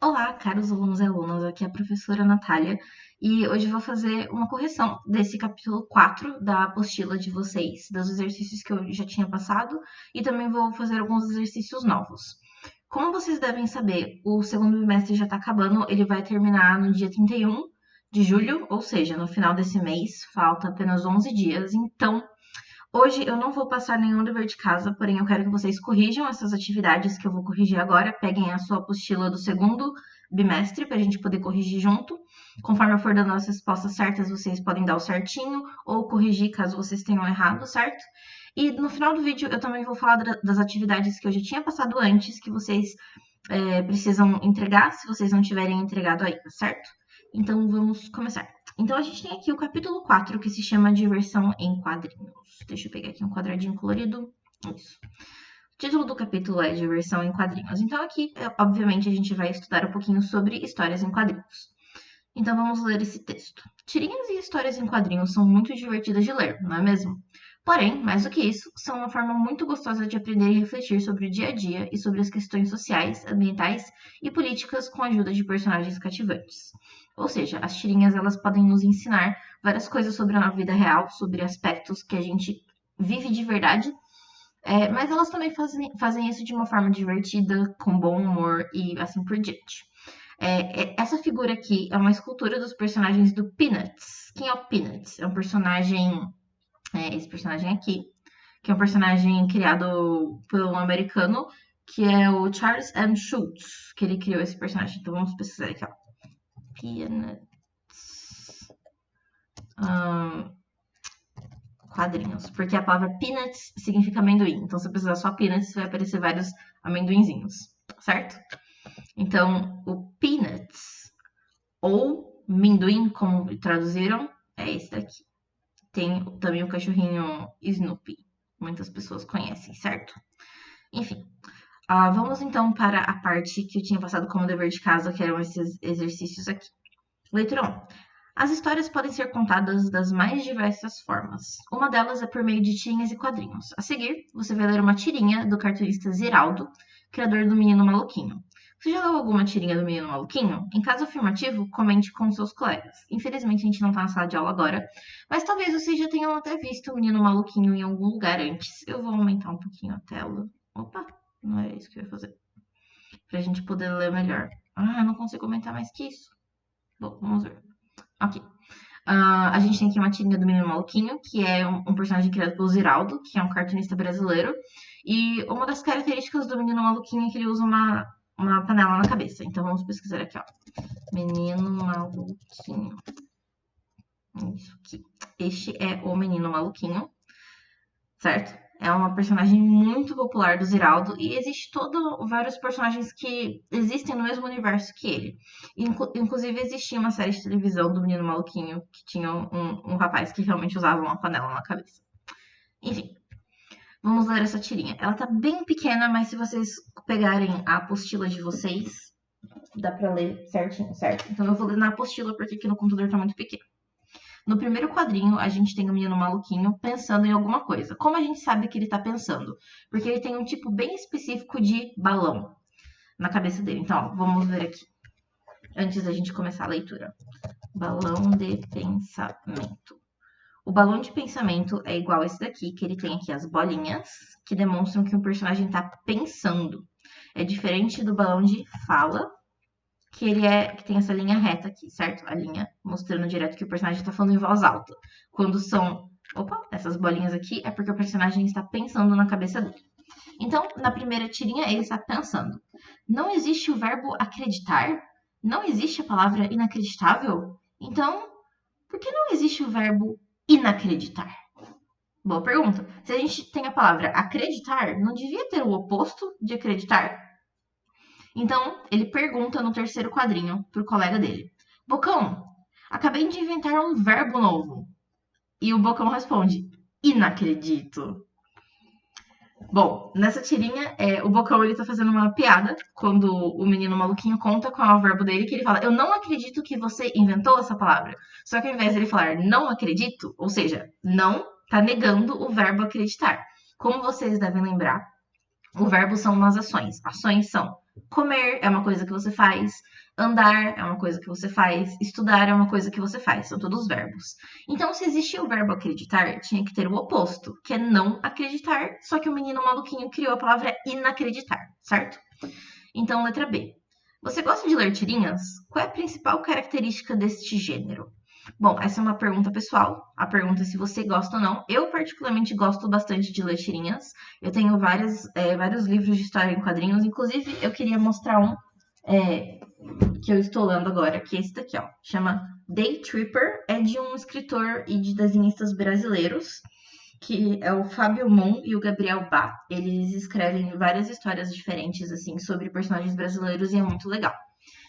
Olá, caros alunos e alunas, aqui é a professora Natália e hoje eu vou fazer uma correção desse capítulo 4 da apostila de vocês, dos exercícios que eu já tinha passado e também vou fazer alguns exercícios novos. Como vocês devem saber, o segundo bimestre já está acabando, ele vai terminar no dia 31 de julho, ou seja, no final desse mês, falta apenas 11 dias, então hoje eu não vou passar nenhum dever de casa, porém eu quero que vocês corrijam essas atividades que eu vou corrigir agora. Peguem a sua apostila do segundo bimestre para a gente poder corrigir junto. Conforme eu for dando as respostas certas, vocês podem dar o certinho ou corrigir caso vocês tenham errado, certo? E no final do vídeo eu também vou falar das atividades que eu já tinha passado antes, que vocês precisam entregar, se vocês não tiverem entregado ainda, certo? Então vamos começar. Então a gente tem aqui o capítulo 4, que se chama Diversão em Quadrinhos. Deixa eu pegar aqui um quadradinho colorido. Isso. O título do capítulo é Diversão em Quadrinhos. Então aqui, obviamente, a gente vai estudar um pouquinho sobre histórias em quadrinhos. Então vamos ler esse texto. Tirinhas e histórias em quadrinhos são muito divertidas de ler, não é mesmo? Porém, mais do que isso, são uma forma muito gostosa de aprender e refletir sobre o dia a dia e sobre as questões sociais, ambientais e políticas com a ajuda de personagens cativantes. Ou seja, as tirinhas elas podem nos ensinar várias coisas sobre a vida real, sobre aspectos que a gente vive de verdade, mas elas também fazem isso de uma forma divertida, com bom humor e assim por diante. Essa figura aqui é uma escultura dos personagens do Peanuts. Quem é o Peanuts? É um personagem, esse personagem aqui, que é um personagem criado por um americano, que é o Charles M. Schulz, que ele criou esse personagem. Então vamos pesquisar aqui, ó. Peanuts. Quadrinhos. Porque a palavra peanuts significa amendoim. Então, se você precisar só peanuts, vai aparecer vários amendoinzinhos, certo? Então, o peanuts, ou minduim, como traduziram, é esse daqui. Tem também o cachorrinho Snoopy. Muitas pessoas conhecem, certo? Enfim. Vamos então para a parte que eu tinha passado como dever de casa, que eram esses exercícios aqui. Leitura 1. As histórias podem ser contadas das mais diversas formas. Uma delas é por meio de tirinhas e quadrinhos. A seguir, você vai ler uma tirinha do cartunista Ziraldo, criador do Menino Maluquinho. Você já leu alguma tirinha do Menino Maluquinho? Em caso afirmativo, comente com seus colegas. Infelizmente, a gente não está na sala de aula agora, mas talvez vocês já tenham até visto o Menino Maluquinho em algum lugar antes. Eu vou aumentar um pouquinho a tela. Opa, não era isso que eu ia fazer. Para a gente poder ler melhor. Eu não consigo aumentar mais que isso. Bom, vamos ver. Ok. A gente tem aqui uma tirinha do Menino Maluquinho, que é um personagem criado pelo Ziraldo, que é um cartunista brasileiro. E uma das características do Menino Maluquinho é que ele usa uma panela na cabeça. Então vamos pesquisar aqui, ó. Menino Maluquinho. Isso aqui. Este é o Menino Maluquinho, certo? É uma personagem muito popular do Ziraldo e existe vários personagens que existem no mesmo universo que ele. Inclusive existia uma série de televisão do Menino Maluquinho que tinha um rapaz que realmente usava uma panela na cabeça. Enfim, vamos ler essa tirinha. Ela tá bem pequena, mas se vocês pegarem a apostila de vocês, dá pra ler certinho, certo? Então eu vou ler na apostila porque aqui no computador tá muito pequeno. No primeiro quadrinho, a gente tem o menino maluquinho pensando em alguma coisa. Como a gente sabe que ele tá pensando? Porque ele tem um tipo bem específico de balão na cabeça dele. Então, ó, vamos ver aqui. Antes da gente começar a leitura. Balão de pensamento. O balão de pensamento é igual a esse daqui, que ele tem aqui as bolinhas, que demonstram que o personagem tá pensando. É diferente do balão de fala, que tem essa linha reta aqui, certo? A linha mostrando direto que o personagem está falando em voz alta. Quando são, essas bolinhas aqui, é porque o personagem está pensando na cabeça dele. Então, na primeira tirinha, ele está pensando. Não existe o verbo acreditar? Não existe a palavra inacreditável? Então, por que não existe o verbo inacreditar? Boa pergunta. Se a gente tem a palavra acreditar, não devia ter o oposto de acreditar? Então, ele pergunta no terceiro quadrinho pro colega dele: Bocão, acabei de inventar um verbo novo. E o Bocão responde: Inacredito. Bom, nessa tirinha, o Bocão ele tá fazendo uma piada quando o menino maluquinho conta qual é o verbo dele, que ele fala: Eu não acredito que você inventou essa palavra. Só que ao invés dele falar não acredito, ou seja, não tá negando o verbo acreditar. Como vocês devem lembrar, o verbo são umas ações. Ações são Comer é uma coisa que você faz, andar é uma coisa que você faz, estudar é uma coisa que você faz, são todos verbos. Então, se existia o verbo acreditar, tinha que ter o oposto, que é não acreditar, só que o menino maluquinho criou a palavra inacreditar, certo? Então, letra B. Você gosta de ler tirinhas? Qual é a principal característica deste gênero? Bom, essa é uma pergunta pessoal. A pergunta é se você gosta ou não. Eu, particularmente, gosto bastante de ler tirinhas. Eu tenho vários livros de história em quadrinhos. Inclusive, eu queria mostrar um é, que eu estou lendo agora, que é esse daqui, ó. Chama Day Tripper. É de um escritor e de desenhistas brasileiros, que é o Fábio Moon e o Gabriel Bá. Eles escrevem várias histórias diferentes, assim, sobre personagens brasileiros e é muito legal.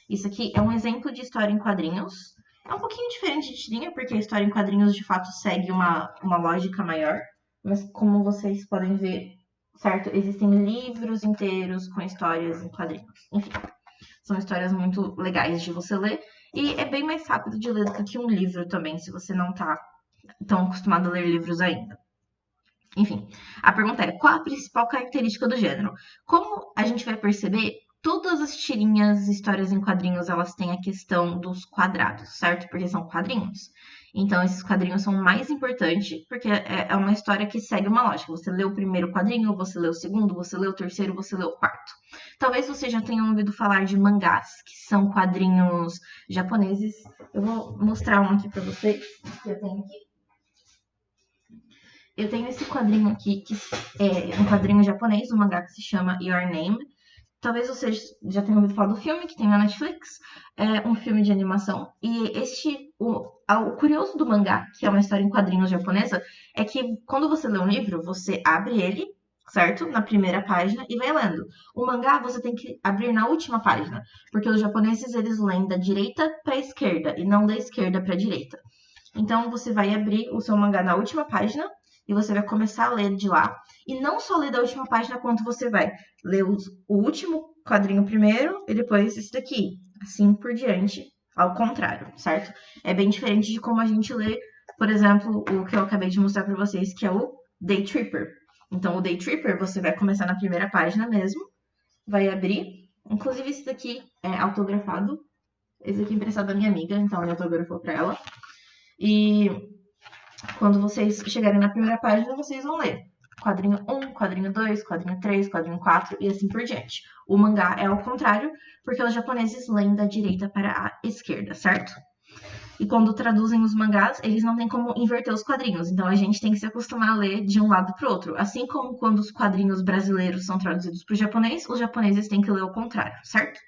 Isso aqui é um exemplo de história em quadrinhos. É um pouquinho diferente de tirinha, porque a história em quadrinhos de fato segue uma lógica maior. Mas como vocês podem ver, certo? Existem livros inteiros com histórias em quadrinhos. Enfim, são histórias muito legais de você ler. E é bem mais rápido de ler do que um livro também, se você não tá tão acostumado a ler livros ainda. Enfim, a pergunta é: qual a principal característica do gênero? Como a gente vai perceber, todas as tirinhas, histórias em quadrinhos, elas têm a questão dos quadrados, certo? Porque são quadrinhos. Então, esses quadrinhos são mais importantes, porque é uma história que segue uma lógica. Você lê o primeiro quadrinho, você lê o segundo, você lê o terceiro, você lê o quarto. Talvez você já tenha ouvido falar de mangás, que são quadrinhos japoneses. Eu vou mostrar um aqui pra vocês, que eu tenho aqui. Eu tenho esse quadrinho aqui, que é um quadrinho japonês, um mangá que se chama Your Name. Talvez vocês já tenham ouvido falar do filme, que tem na Netflix. É um filme de animação. E o curioso do mangá, que é uma história em quadrinhos japonesa, é que quando você lê um livro, você abre ele, certo? Na primeira página e vai lendo. O mangá você tem que abrir na última página, porque os japoneses eles leem da direita para a esquerda e não da esquerda para a direita. Então você vai abrir o seu mangá na última página e você vai começar a ler de lá. E não só ler da última página, quanto você vai ler o último quadrinho primeiro e depois esse daqui. Assim por diante, ao contrário, certo? É bem diferente de como a gente lê, por exemplo, o que eu acabei de mostrar para vocês, que é o Day Tripper. Então, o Day Tripper, você vai começar na primeira página mesmo, vai abrir. Inclusive, esse daqui é autografado. Esse aqui é emprestado da minha amiga, então ele autografou para ela. E quando vocês chegarem na primeira página, vocês vão ler quadrinho 1, quadrinho 2, quadrinho 3, quadrinho 4 e assim por diante. O mangá é ao contrário, porque os japoneses leem da direita para a esquerda, certo? E quando traduzem os mangás, eles não têm como inverter os quadrinhos, então a gente tem que se acostumar a ler de um lado para o outro. Assim como quando os quadrinhos brasileiros são traduzidos para o japonês, os japoneses têm que ler o contrário, certo?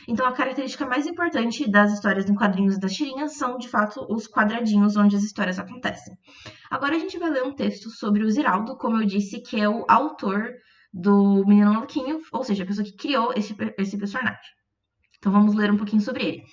Então, a característica mais importante das histórias em quadrinhos e das tirinhas são, de fato, os quadradinhos onde as histórias acontecem. Agora a gente vai ler um texto sobre o Ziraldo, como eu disse, que é o autor do Menino Maluquinho, ou seja, a pessoa que criou esse personagem. Então vamos ler um pouquinho sobre ele.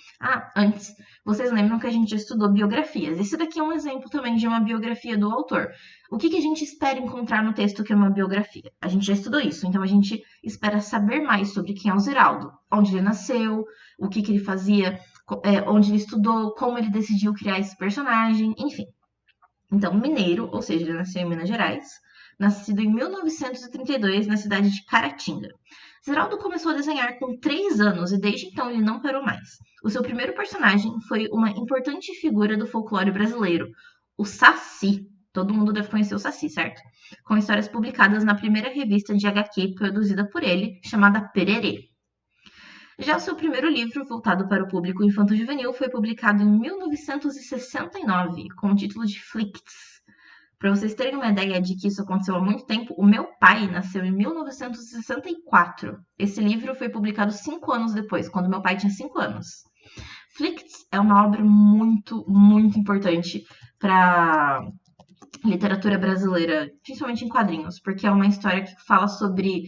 Antes, vocês lembram que a gente já estudou biografias. Esse daqui é um exemplo também de uma biografia do autor. O que a gente espera encontrar no texto que é uma biografia? A gente já estudou isso, então a gente espera saber mais sobre quem é o Ziraldo, onde ele nasceu, o que ele fazia, onde ele estudou, como ele decidiu criar esse personagem, enfim. Então, mineiro, ou seja, ele nasceu em Minas Gerais, nascido em 1932 na cidade de Caratinga. Ziraldo começou a desenhar com 3 anos e desde então ele não parou mais. O seu primeiro personagem foi uma importante figura do folclore brasileiro, o Saci. Todo mundo deve conhecer o Saci, certo? Com histórias publicadas na primeira revista de HQ produzida por ele, chamada Pererê. Já o seu primeiro livro, voltado para o público infanto-juvenil, foi publicado em 1969, com o título de Flicts. Para vocês terem uma ideia de que isso aconteceu há muito tempo, o meu pai nasceu em 1964. Esse livro foi publicado 5 anos depois, quando meu pai tinha 5 anos. Flicts é uma obra muito, muito importante para literatura brasileira, principalmente em quadrinhos, porque é uma história que fala sobre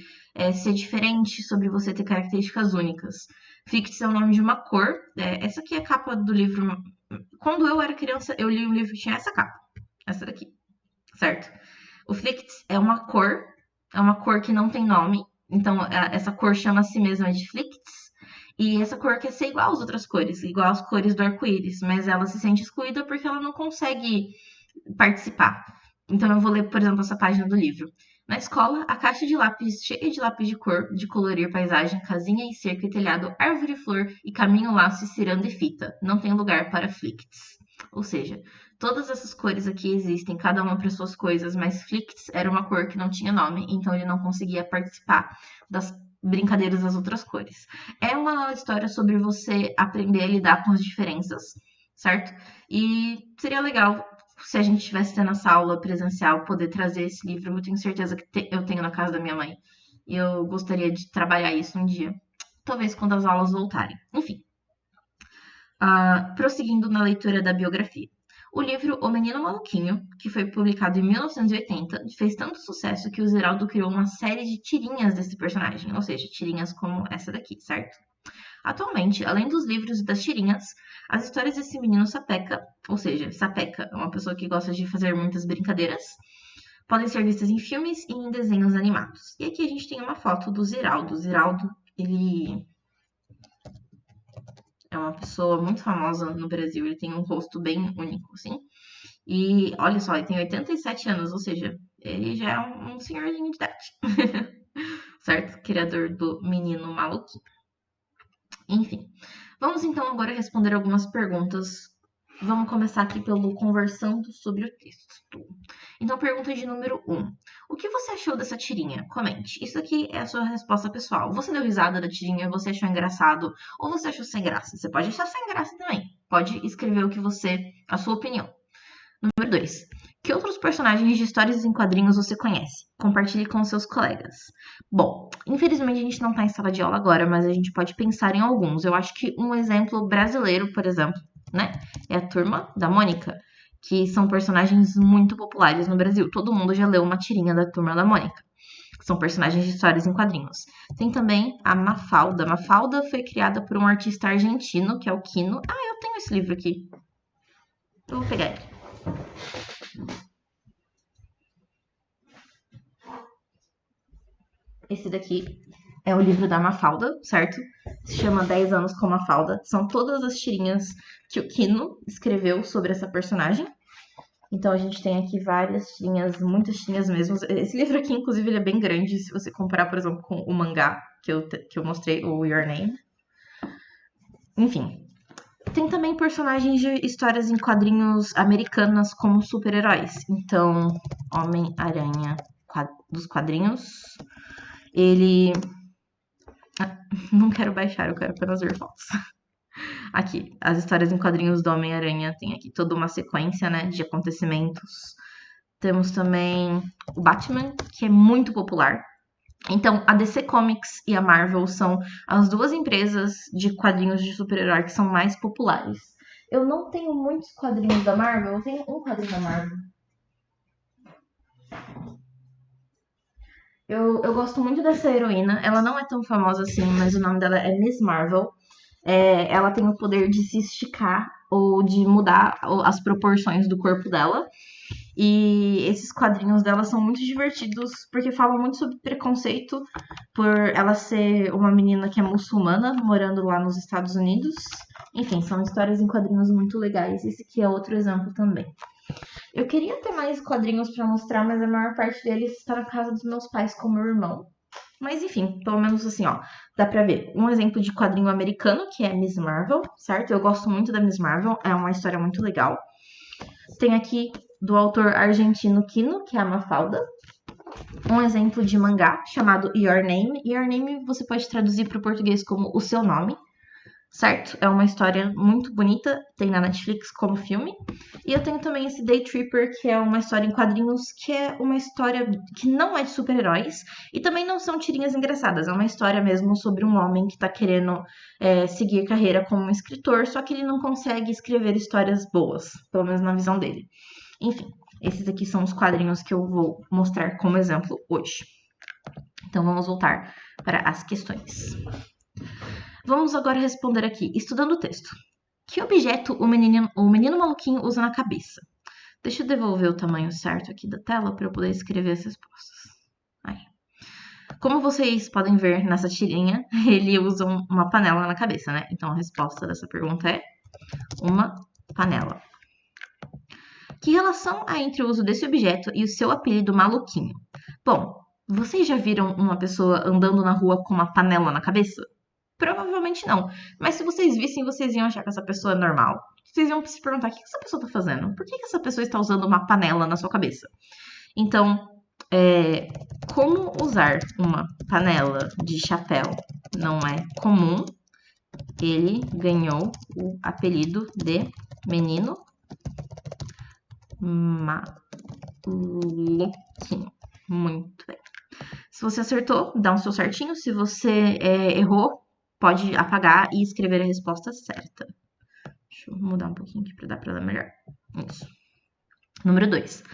ser diferente, sobre você ter características únicas. Flicts é o nome de uma cor. Essa aqui é a capa do livro. Quando eu era criança, eu li um livro que tinha essa capa. Essa daqui. Certo? O Flicts é uma cor que não tem nome. Então, essa cor chama a si mesma de Flicts. E essa cor quer ser igual às outras cores, igual às cores do arco-íris, mas ela se sente excluída porque ela não consegue participar. Então, eu vou ler, por exemplo, essa página do livro. Na escola, a caixa de lápis cheia de lápis de cor, de colorir paisagem, casinha e cerca e telhado, árvore e flor e caminho, laço e ciranda e fita. Não tem lugar para flicts. Ou seja, todas essas cores aqui existem, cada uma para suas coisas, mas flicts era uma cor que não tinha nome, então ele não conseguia participar das brincadeiras das outras cores. É uma história sobre você aprender a lidar com as diferenças, certo? E seria legal se a gente tivesse tendo essa aula presencial, poder trazer esse livro. Eu tenho certeza que eu tenho na casa da minha mãe. E eu gostaria de trabalhar isso um dia. Talvez quando as aulas voltarem. Enfim. Prosseguindo na leitura da biografia. O livro O Menino Maluquinho, que foi publicado em 1980, fez tanto sucesso que o Ziraldo criou uma série de tirinhas desse personagem, ou seja, tirinhas como essa daqui, certo? Atualmente, além dos livros e das tirinhas, as histórias desse menino sapeca, ou seja, sapeca é uma pessoa que gosta de fazer muitas brincadeiras, podem ser vistas em filmes e em desenhos animados. E aqui a gente tem uma foto do Ziraldo. O Ziraldo, ele é uma pessoa muito famosa no Brasil, ele tem um rosto bem único, assim. E olha só, ele tem 87 anos, ou seja, ele já é um senhorzinho de idade. Certo? Criador do Menino Maluquinho. Enfim, vamos então agora responder algumas perguntas. Vamos começar aqui pelo conversando sobre o texto. Então, pergunta de número 1. O que você achou dessa tirinha? Comente. Isso aqui é a sua resposta pessoal. Você deu risada da tirinha? Você achou engraçado? Ou você achou sem graça? Você pode achar sem graça também. Pode escrever a sua opinião. Número 2. Que outros personagens de histórias em quadrinhos você conhece? Compartilhe com seus colegas. Bom, infelizmente a gente não está em sala de aula agora, mas a gente pode pensar em alguns. Eu acho que um exemplo brasileiro, por exemplo, né, é a Turma da Mônica, que são personagens muito populares no Brasil. Todo mundo já leu uma tirinha da Turma da Mônica. São personagens de histórias em quadrinhos. Tem também a Mafalda. Mafalda foi criada por um artista argentino, que é o Quino. Eu tenho esse livro aqui. Eu vou pegar ele. Esse daqui é o livro da Mafalda, certo? Se chama 10 anos com Mafalda. São todas as tirinhas que o Quino escreveu sobre essa personagem. Então a gente tem aqui várias tirinhas, muitas tirinhas mesmo. Esse livro aqui, inclusive, ele é bem grande. Se você comparar, por exemplo, com o mangá que eu mostrei, o Your Name. Enfim. Tem também personagens de histórias em quadrinhos americanas como super-heróis. Então, Homem-Aranha dos quadrinhos. Ele... não quero baixar, eu quero apenas ver fotos. Aqui, as histórias em quadrinhos do Homem-Aranha. Tem aqui toda uma sequência, né, de acontecimentos. Temos também o Batman, que é muito popular. Então, a DC Comics e a Marvel são as duas empresas de quadrinhos de super-herói que são mais populares. Eu não tenho muitos quadrinhos da Marvel, eu tenho um quadrinho da Marvel. Eu gosto muito dessa heroína. Ela não é tão famosa assim, mas o nome dela é Miss Marvel. Ela tem o poder de se esticar ou de mudar as proporções do corpo dela. E esses quadrinhos dela são muito divertidos porque falam muito sobre preconceito por ela ser uma menina que é muçulmana morando lá nos Estados Unidos. Enfim, são histórias em quadrinhos muito legais. Esse aqui é outro exemplo também. Eu queria ter mais quadrinhos para mostrar, mas a maior parte deles está na casa dos meus pais com meu irmão. Mas enfim, pelo menos assim, ó, dá pra ver um exemplo de quadrinho americano, que é Miss Marvel, certo? Eu gosto muito da Miss Marvel, é uma história muito legal. Tem aqui do autor argentino Quino, que é a Mafalda. Um exemplo de mangá chamado Your Name. Your Name você pode traduzir para o português como O Seu Nome, certo? É uma história muito bonita, tem na Netflix como filme. E eu tenho também esse Day Tripper, que é uma história em quadrinhos, que é uma história que não é de super-heróis e também não são tirinhas engraçadas. É uma história mesmo sobre um homem que tá querendo seguir carreira como um escritor, só que ele não consegue escrever histórias boas, pelo menos na visão dele. Enfim, esses aqui são os quadrinhos que eu vou mostrar como exemplo hoje. Então vamos voltar para as questões. Vamos agora responder aqui, estudando o texto. Que objeto o menino maluquinho usa na cabeça? Deixa eu devolver o tamanho certo aqui da tela para eu poder escrever as respostas. Aí. Como vocês podem ver nessa tirinha, ele usa uma panela na cabeça, né? Então a resposta dessa pergunta é uma panela. Que relação há entre o uso desse objeto e o seu apelido maluquinho? Bom, Vocês já viram uma pessoa andando na rua com uma panela na cabeça? Provavelmente não. Mas se vocês vissem, vocês iam achar que essa pessoa é normal. Vocês iam se perguntar: o que essa pessoa está fazendo? Por que essa pessoa está usando uma panela na sua cabeça? Então, como usar uma panela de chapéu não é comum, ele ganhou o apelido de menino maluquinho. Muito bem. Se você acertou, dá um seu certinho. Se você errou, pode apagar e escrever a resposta certa. Deixa eu mudar um pouquinho aqui para dar para ler melhor. Isso. Número 2.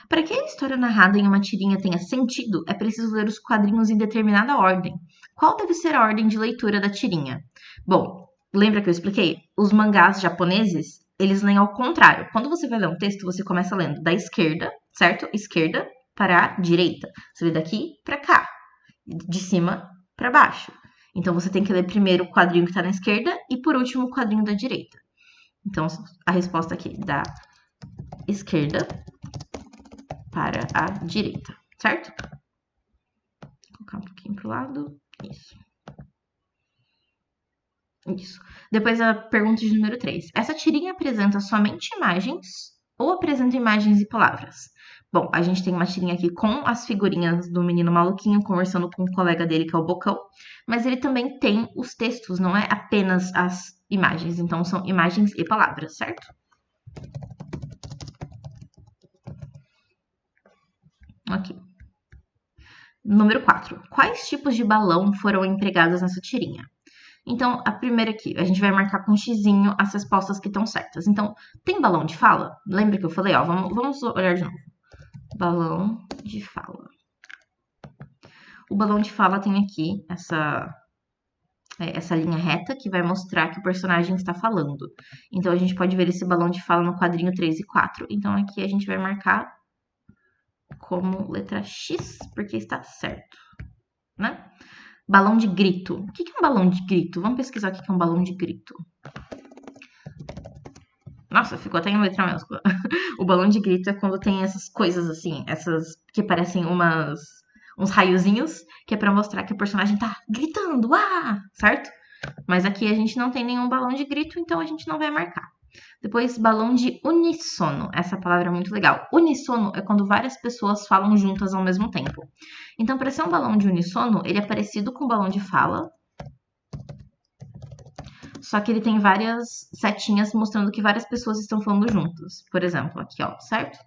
Para que a história narrada em uma tirinha tenha sentido, é preciso ler os quadrinhos em determinada ordem. Qual deve ser a ordem de leitura da tirinha? Bom, lembra que eu expliquei? Os mangás japoneses, eles leem ao contrário. Quando você vai ler um texto, você começa lendo da esquerda, certo? Esquerda para a direita. Você lê daqui para cá, de cima para baixo. Então você tem que ler primeiro o quadrinho que está na esquerda e por último o quadrinho da direita. Então a resposta aqui da esquerda para a direita, certo? Vou colocar um pouquinho pro lado. Isso. Isso. Depois a pergunta de número 3. Essa tirinha apresenta somente imagens ou apresenta imagens e palavras? Bom, a gente tem uma tirinha aqui com as figurinhas do menino maluquinho conversando com um colega dele, que é o Bocão, mas ele também tem os textos, não é apenas as imagens. Então, são imagens e palavras, certo? Ok. Número 4. Quais tipos de balão foram empregados nessa tirinha? Então, a primeira aqui, a gente vai marcar com um xizinho as respostas que estão certas. Então, tem balão de fala? Lembra que eu falei? Ó, vamos olhar de novo. Balão de fala. O balão de fala tem aqui essa linha reta que vai mostrar que o personagem está falando. Então, a gente pode ver esse balão de fala no quadrinho 3 e 4. Então, aqui a gente vai marcar como letra X, porque está certo, né? Balão de grito. O que é um balão de grito? Vamos pesquisar o que é um balão de grito. Nossa, ficou até em letra maiúscula. O balão de grito é quando tem essas coisas assim, essas que parecem uns raiozinhos, que é pra mostrar que o personagem tá gritando, certo? Mas aqui a gente não tem nenhum balão de grito, então a gente não vai marcar. Depois, balão de unissono. Essa palavra é muito legal. Unissono é quando várias pessoas falam juntas ao mesmo tempo. Então, para ser um balão de unissono, ele é parecido com o balão de fala, só que ele tem várias setinhas mostrando que várias pessoas estão falando juntas. Por exemplo, aqui, ó, certo?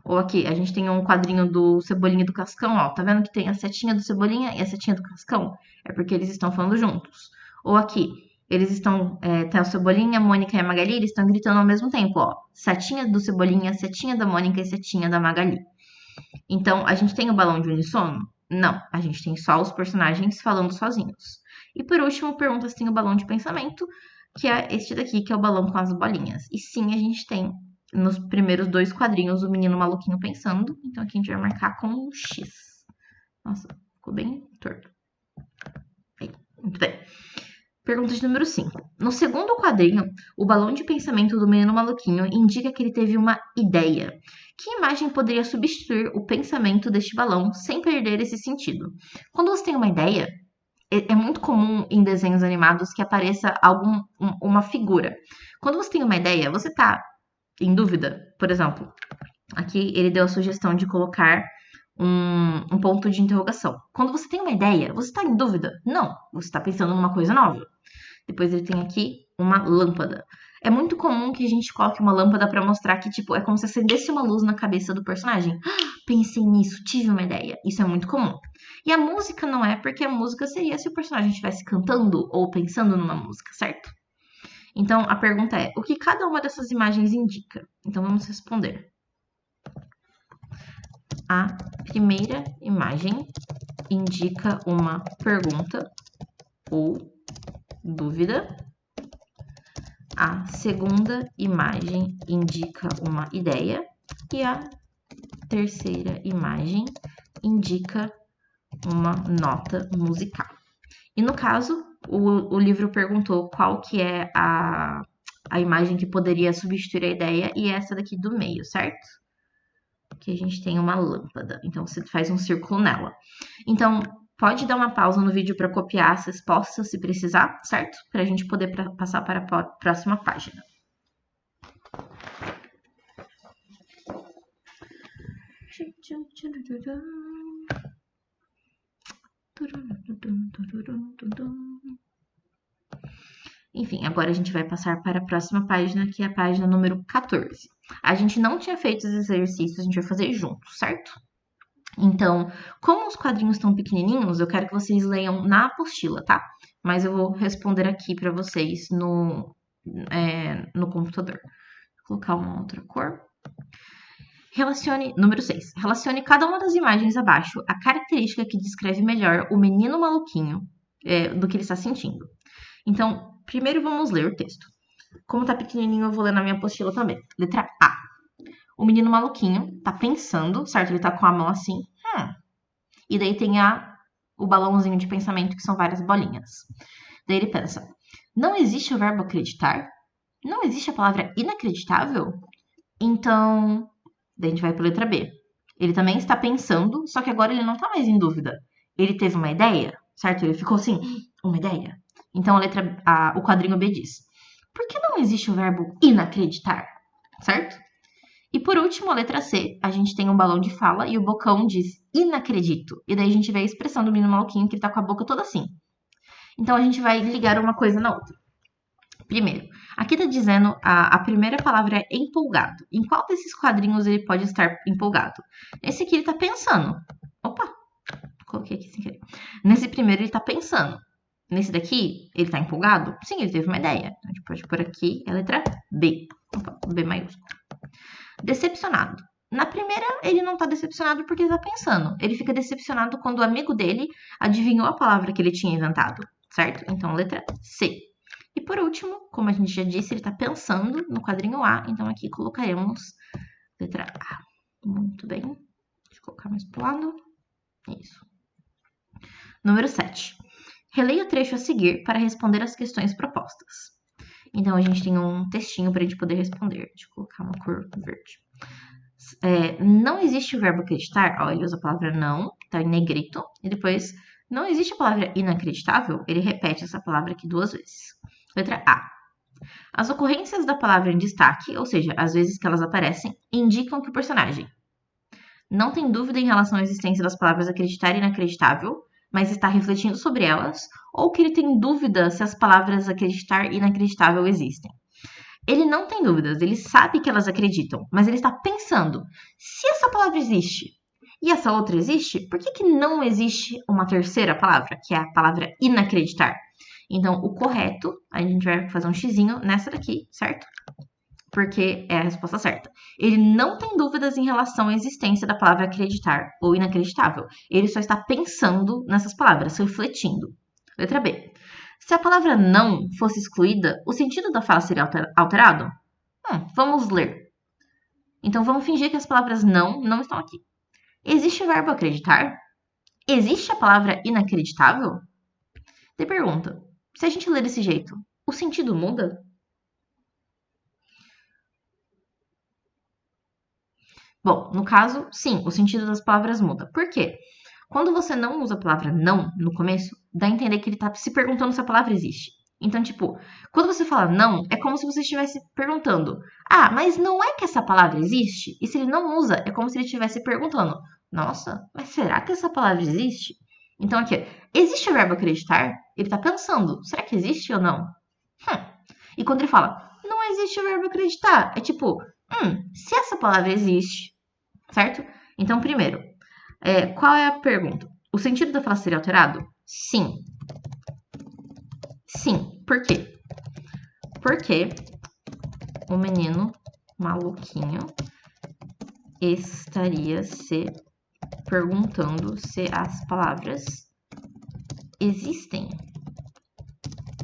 Ou aqui, a gente tem um quadrinho do Cebolinha e do Cascão, ó. Tá vendo que tem a setinha do Cebolinha e a setinha do Cascão? É porque eles estão falando juntos. Ou aqui, eles estão, tem o Cebolinha, a Mônica e a Magali, eles estão gritando ao mesmo tempo, ó. Setinha do Cebolinha, setinha da Mônica e setinha da Magali. Então, a gente tem o balão de unissono? Não, a gente tem só os personagens falando sozinhos. E por último, pergunta se tem o balão de pensamento, que é este daqui, que é o balão com as bolinhas. E sim, a gente tem nos primeiros 2 quadrinhos o menino maluquinho pensando. Então aqui a gente vai marcar com um X. Nossa, ficou bem torto. Aí, muito bem. Pergunta de número 5. No segundo quadrinho, o balão de pensamento do menino maluquinho indica que ele teve uma ideia. Que imagem poderia substituir o pensamento deste balão sem perder esse sentido? Quando você tem uma ideia, é muito comum em desenhos animados que apareça uma figura. Quando você tem uma ideia, você tá em dúvida? Por exemplo, aqui ele deu a sugestão de colocar um ponto de interrogação. Quando você tem uma ideia, você está em dúvida? Não, você está pensando numa coisa nova. Depois ele tem aqui uma lâmpada. É muito comum que a gente coloque uma lâmpada para mostrar que, tipo, é como se acendesse uma luz na cabeça do personagem. Pensei nisso, tive uma ideia. Isso é muito comum. E a música não é, porque a música seria se o personagem estivesse cantando ou pensando numa música, certo? Então, a pergunta é, o que cada uma dessas imagens indica? Então, vamos responder. A primeira imagem indica uma pergunta ou dúvida. A segunda imagem indica uma ideia. E a terceira imagem indica uma nota musical. E no caso, o livro perguntou qual que é a imagem que poderia substituir a ideia, e é essa daqui do meio, certo? que a gente tem uma lâmpada. Então, você faz um círculo nela. Então, pode dar uma pausa no vídeo para copiar as respostas, se precisar, certo? Para a gente poder passar para a próxima página. Enfim, agora a gente vai passar para a próxima página, que é a página número 14. A gente não tinha feito os exercícios, a gente vai fazer junto, certo? Então, como os quadrinhos estão pequenininhos, eu quero que vocês leiam na apostila, tá? Mas eu vou responder aqui para vocês no computador. Vou colocar uma outra cor. Número 6. Relacione cada uma das imagens abaixo a característica que descreve melhor o menino maluquinho do que ele está sentindo. Então, primeiro vamos ler o texto. Como tá pequenininho, eu vou ler na minha apostila também. Letra A. O menino maluquinho tá pensando, certo? Ele tá com a mão assim. E daí tem o balãozinho de pensamento, que são várias bolinhas. Daí ele pensa, não existe o verbo acreditar? Não existe a palavra inacreditável? Então, daí a gente vai para a letra B. Ele também está pensando, só que agora ele não está mais em dúvida. Ele teve uma ideia, certo? Ele ficou assim, uma ideia. Então o quadrinho B diz, por que não existe o verbo inacreditar? Certo? E por último, a letra C, a gente tem um balão de fala e o bocão diz inacredito. E daí a gente vê a expressão do menino maluquinho que ele tá com a boca toda assim. Então a gente vai ligar uma coisa na outra. Primeiro, aqui tá dizendo a primeira palavra é empolgado. Em qual desses quadrinhos ele pode estar empolgado? Nesse aqui ele tá pensando. Opa, coloquei aqui sem querer. Nesse primeiro ele tá pensando. Nesse daqui, ele tá empolgado? Sim, ele teve uma ideia. Então, a gente pode pôr aqui a letra B. Opa, B maiúsculo. Decepcionado. Na primeira, ele não tá decepcionado porque ele tá pensando. Ele fica decepcionado quando o amigo dele adivinhou a palavra que ele tinha inventado, certo? Então, letra C. E por último, como a gente já disse, ele tá pensando no quadrinho A, então aqui colocaremos letra A. Muito bem. Deixa eu colocar mais pro lado. Isso. Número 7. Releia o trecho a seguir para responder as questões propostas. Então, a gente tem um textinho para a gente poder responder. Deixa eu colocar uma cor verde. Não existe o verbo acreditar. Ó, ele usa a palavra não, tá em negrito. E depois, não existe a palavra inacreditável. Ele repete essa palavra aqui 2 vezes. Letra A. As ocorrências da palavra em destaque, ou seja, as vezes que elas aparecem, indicam que o personagem não tem dúvida em relação à existência das palavras acreditar e inacreditável, mas está refletindo sobre elas, ou que ele tem dúvida se as palavras acreditar e inacreditável existem. Ele não tem dúvidas, ele sabe que elas acreditam, mas ele está pensando, se essa palavra existe e essa outra existe, por que não existe uma terceira palavra, que é a palavra inacreditar? Então, o correto, a gente vai fazer um xizinho nessa daqui, certo? Porque é a resposta certa. Ele não tem dúvidas em relação à existência da palavra acreditar ou inacreditável. Ele só está pensando nessas palavras, refletindo. Letra B. Se a palavra não fosse excluída, o sentido da fala seria alterado? Vamos ler. Então, vamos fingir que as palavras não estão aqui. Existe o verbo acreditar? Existe a palavra inacreditável? Te pergunta, se a gente ler desse jeito, o sentido muda? Bom, no caso, sim, o sentido das palavras muda. Por quê? Quando você não usa a palavra não no começo, dá a entender que ele está se perguntando se a palavra existe. Então, tipo, quando você fala não, é como se você estivesse perguntando: ah, mas não é que essa palavra existe? E se ele não usa, é como se ele estivesse perguntando: nossa, mas será que essa palavra existe? Então, aqui, existe o verbo acreditar? Ele está pensando: será que existe ou não? E quando ele fala: não existe o verbo acreditar, é tipo: se essa palavra existe, certo? Então, primeiro, qual é a pergunta? O sentido da frase seria alterado? Sim. Sim. Por quê? Porque o menino maluquinho estaria se perguntando se as palavras existem.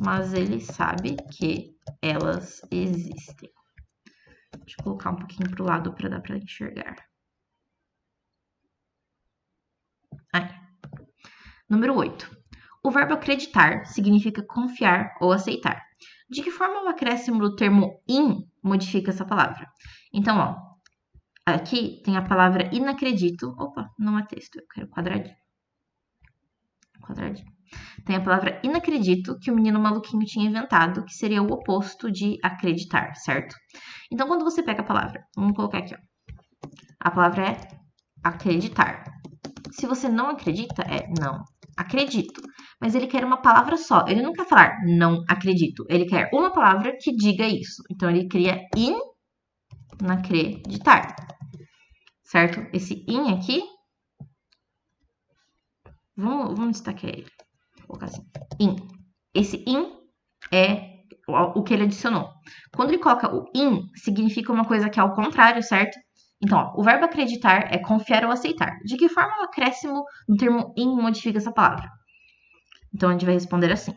Mas ele sabe que elas existem. Deixa eu colocar um pouquinho para o lado para dar para enxergar. Aí. Número 8. O verbo acreditar significa confiar ou aceitar. De que forma o acréscimo do termo in modifica essa palavra? Então, ó, Aqui tem a palavra inacredito. Opa, não é texto, eu quero quadradinho. Quadradinho. Tem a palavra inacredito, que o menino maluquinho tinha inventado, que seria o oposto de acreditar, certo? Então, quando você pega a palavra, vamos colocar aqui, ó. A palavra é acreditar. Se você não acredita, é não acredito. Mas ele quer uma palavra só. Ele não quer falar não acredito. Ele quer uma palavra que diga isso. Então, ele cria inacreditar. Certo? Esse in aqui, vamos destacar ele. Vou colocar assim, in. Esse in é o que ele adicionou. Quando ele coloca o in, significa uma coisa que é ao contrário, certo? Então, ó, o verbo acreditar é confiar ou aceitar. De que forma o acréscimo no termo in modifica essa palavra? Então, a gente vai responder assim.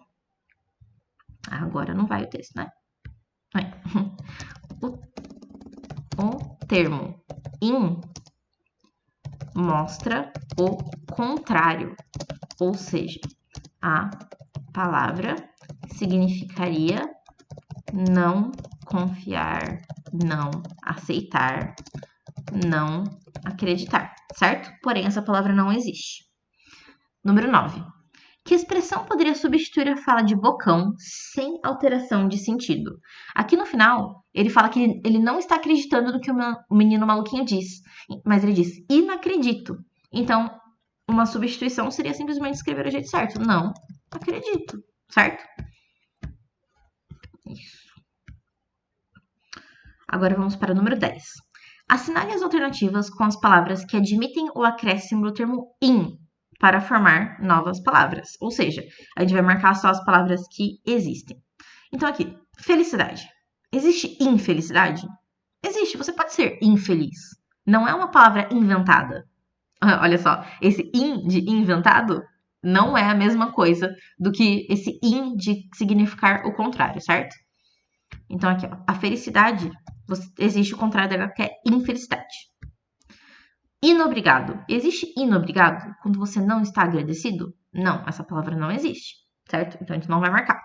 Agora não vai o texto, né? O termo in mostra o contrário. Ou seja, a palavra significaria não confiar, não aceitar, não acreditar, certo? Porém, essa palavra não existe. Número 9. Que expressão poderia substituir a fala de Bocão sem alteração de sentido? Aqui no final, ele fala que ele não está acreditando no que o menino maluquinho diz, mas ele diz, inacredito. Então, uma substituição seria simplesmente escrever do jeito certo. Não acredito, certo? Isso. Agora vamos para o número 10. Assinale as alternativas com as palavras que admitem o acréscimo do termo in para formar novas palavras. Ou seja, a gente vai marcar só as palavras que existem. Então aqui, felicidade. Existe infelicidade? Existe, você pode ser infeliz. Não é uma palavra inventada. Olha só, esse in de inventado não é a mesma coisa do que esse in de significar o contrário, certo? Então aqui, ó, a felicidade, existe o contrário dela, que é infelicidade. Inobrigado. Existe inobrigado quando você não está agradecido? Não, essa palavra não existe, certo? Então a gente não vai marcar.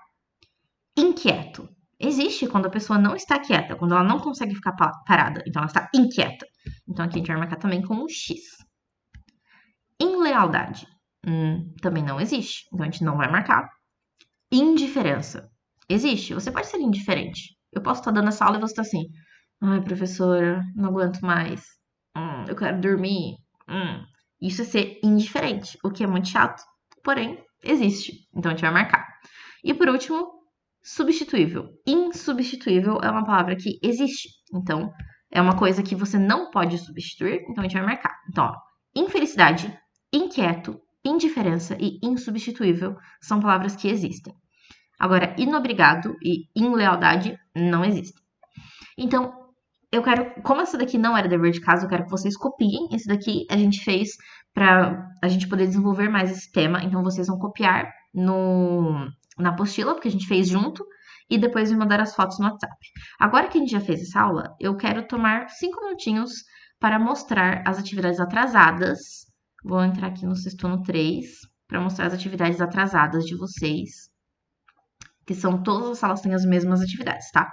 Inquieto. Existe quando a pessoa não está quieta, quando ela não consegue ficar parada. Então ela está inquieta. Então aqui a gente vai marcar também com um X. Inlealdade. Também não existe. Então a gente não vai marcar. Indiferença. Existe. Você pode ser indiferente. Eu posso estar dando essa aula e você está assim. Ai, professora, não aguento mais. Eu quero dormir. Isso é ser indiferente, o que é muito chato, porém existe. Então a gente vai marcar. E por último, substituível. Insubstituível é uma palavra que existe. Então é uma coisa que você não pode substituir, então a gente vai marcar. Então, ó, infelicidade, inquieto, indiferença e insubstituível são palavras que existem. Agora, inobrigado e inlealdade não existem. Então, eu quero, como essa daqui não era dever de casa, eu quero que vocês copiem. Esse daqui a gente fez para a gente poder desenvolver mais esse tema. Então, vocês vão copiar na apostila, porque a gente fez junto, e depois me mandar as fotos no WhatsApp. Agora que a gente já fez essa aula, eu quero tomar 5 minutinhos para mostrar as atividades atrasadas. Vou entrar aqui no Sextuno 3 para mostrar as atividades atrasadas de vocês, que são todas as salas têm as mesmas atividades, tá?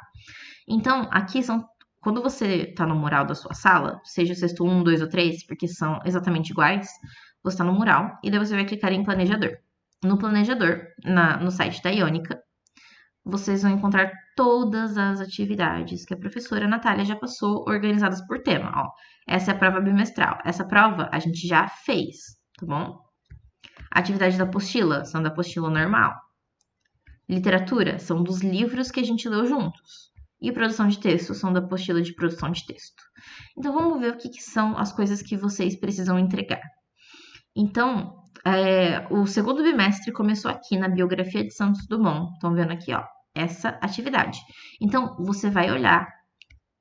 Então, aqui são quando você está no mural da sua sala, seja o sexto 1, 2 ou 3, porque são exatamente iguais, você está no mural e daí você vai clicar em planejador. No planejador, no site da Iônica, vocês vão encontrar todas as atividades que a professora Natália já passou, organizadas por tema. Ó, essa é a prova bimestral. Essa prova a gente já fez, tá bom? Atividades da apostila são da apostila normal. Literatura são dos livros que a gente leu juntos. E produção de texto são da apostila de produção de texto. Então, vamos ver o que são as coisas que vocês precisam entregar. Então, o segundo bimestre começou aqui na biografia de Santos Dumont. Estão vendo aqui, ó, essa atividade. Então, você vai olhar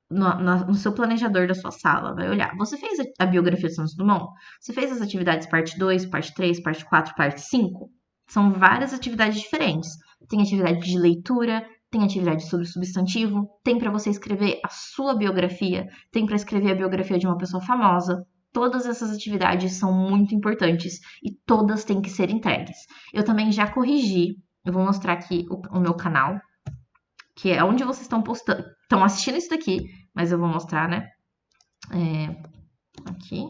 no seu planejador da sua sala, vai olhar. Você fez a biografia de Santos Dumont? Você fez as atividades parte 2, parte 3, parte 4, parte 5? São várias atividades diferentes. Tem atividade de leitura, tem atividade sobre substantivo, tem para você escrever a sua biografia, tem para escrever a biografia de uma pessoa famosa. Todas essas atividades são muito importantes e todas têm que ser entregues. Eu também já corrigi, eu vou mostrar aqui o meu canal, que é onde vocês estão postando, estão assistindo isso daqui, mas eu vou mostrar, né? Aqui.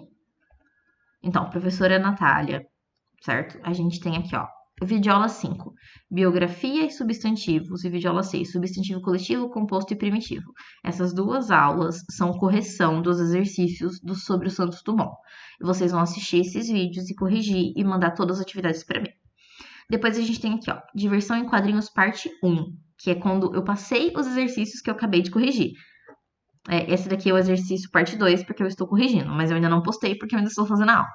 Então, professora Natália, certo? A gente tem aqui, ó, videoaula 5, biografia e substantivos, e videoaula 6, substantivo coletivo, composto e primitivo. Essas duas aulas são correção dos exercícios sobre o Santos Dumont. E vocês vão assistir esses vídeos e corrigir e mandar todas as atividades para mim. Depois a gente tem aqui, ó, diversão em quadrinhos parte 1, que é quando eu passei os exercícios que eu acabei de corrigir. Esse daqui é o exercício parte 2, porque eu estou corrigindo, mas eu ainda não postei porque eu ainda estou fazendo a aula.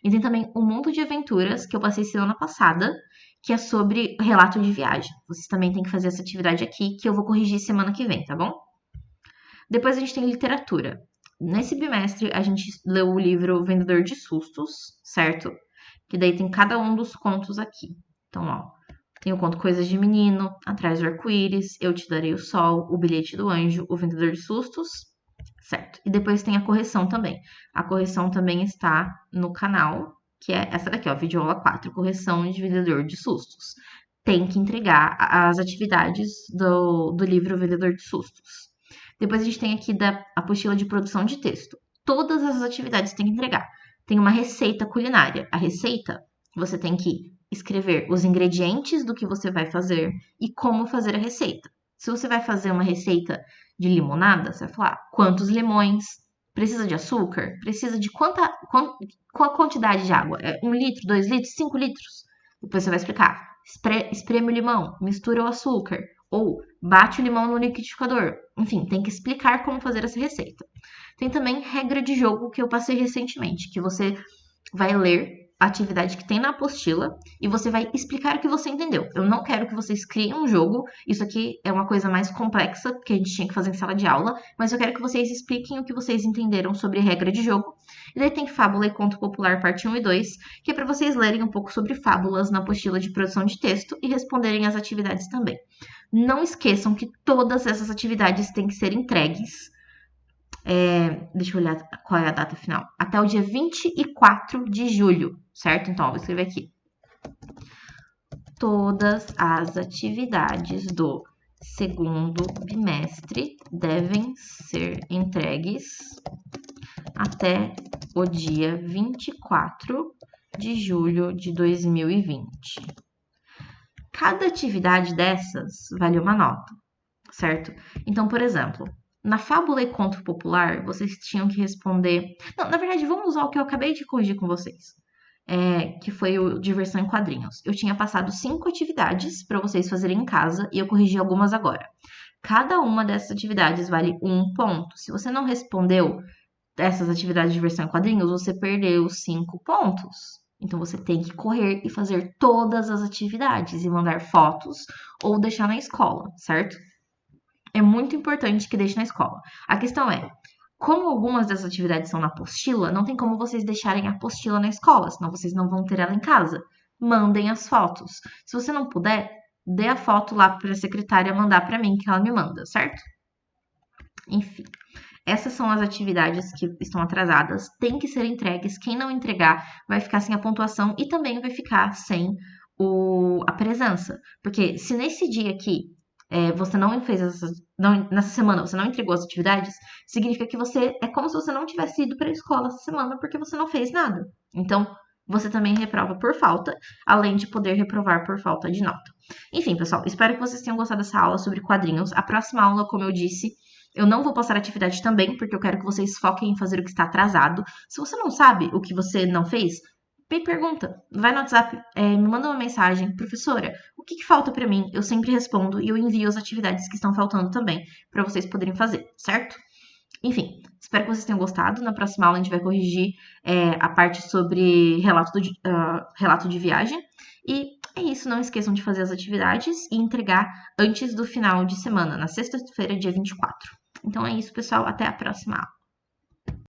E tem também um mundo de aventuras que eu passei semana passada, que é sobre relato de viagem. Vocês também têm que fazer essa atividade aqui, que eu vou corrigir semana que vem, tá bom? Depois a gente tem literatura. Nesse bimestre, a gente leu o livro Vendedor de Sustos, certo? Que daí tem cada um dos contos aqui. Então, ó, tem o conto Coisas de Menino, Atrás do Arco-Íris, Eu Te Darei o Sol, O Bilhete do Anjo, O Vendedor de Sustos, certo? E depois tem a correção também. A correção também está no canal, que é essa daqui, ó, videoaula 4, correção de Vendedor de Sustos. Tem que entregar as atividades do livro Vendedor de Sustos. Depois a gente tem aqui da apostila de produção de texto. Todas as atividades tem que entregar. Tem uma receita culinária. A receita, você tem que escrever os ingredientes do que você vai fazer e como fazer a receita. Se você vai fazer uma receita de limonada, você vai falar quantos limões, precisa de açúcar, precisa de qual a quantidade de água, 1 litro, 2 litros, 5 litros. Depois você vai explicar, espreme o limão, mistura o açúcar, ou bate o limão no liquidificador. Enfim, tem que explicar como fazer essa receita. Tem também regra de jogo que eu passei recentemente, que você vai ler a atividade que tem na apostila e você vai explicar o que você entendeu. Eu não quero que vocês criem um jogo, isso aqui é uma coisa mais complexa que a gente tinha que fazer em sala de aula, mas eu quero que vocês expliquem o que vocês entenderam sobre regra de jogo. E daí tem fábula e conto popular parte 1 e 2, que é para vocês lerem um pouco sobre fábulas na apostila de produção de texto e responderem as atividades também. Não esqueçam que todas essas atividades têm que ser entregues. Deixa eu olhar qual é a data final. Até o dia 24 de julho, certo? Então, ó, vou escrever aqui. Todas as atividades do segundo bimestre devem ser entregues até o dia 24 de julho de 2020. Cada atividade dessas vale uma nota, certo? Então, por exemplo, na fábula e conto popular, vocês tinham que responder... Não, na verdade, vamos usar o que eu acabei de corrigir com vocês, que foi o diversão em quadrinhos. Eu tinha passado 5 atividades para vocês fazerem em casa e eu corrigi algumas agora. Cada uma dessas atividades vale 1 ponto. Se você não respondeu essas atividades de diversão em quadrinhos, você perdeu 5 pontos. Então, você tem que correr e fazer todas as atividades e mandar fotos ou deixar na escola, certo? É muito importante que deixe na escola. A questão é, como algumas dessas atividades são na apostila, não tem como vocês deixarem a apostila na escola, senão vocês não vão ter ela em casa. Mandem as fotos. Se você não puder, dê a foto lá para a secretária mandar para mim, que ela me manda, certo? Enfim, essas são as atividades que estão atrasadas, tem que ser entregues. Quem não entregar vai ficar sem a pontuação e também vai ficar sem a presença. Porque se nesse dia aqui você não fez nessa semana você não entregou as atividades, significa que é como se você não tivesse ido para a escola essa semana porque você não fez nada. Então, você também reprova por falta, além de poder reprovar por falta de nota. Enfim, pessoal, espero que vocês tenham gostado dessa aula sobre quadrinhos. A próxima aula, como eu disse, eu não vou passar atividade também, porque eu quero que vocês foquem em fazer o que está atrasado. Se você não sabe o que você não fez, me pergunta, vai no WhatsApp, me manda uma mensagem, professora, o que falta para mim? Eu sempre respondo e eu envio as atividades que estão faltando também, para vocês poderem fazer, certo? Enfim, espero que vocês tenham gostado. Na próxima aula a gente vai corrigir a parte sobre relato de viagem. E é isso, não esqueçam de fazer as atividades e entregar antes do final de semana, na sexta-feira, dia 24. Então é isso, pessoal, até a próxima aula.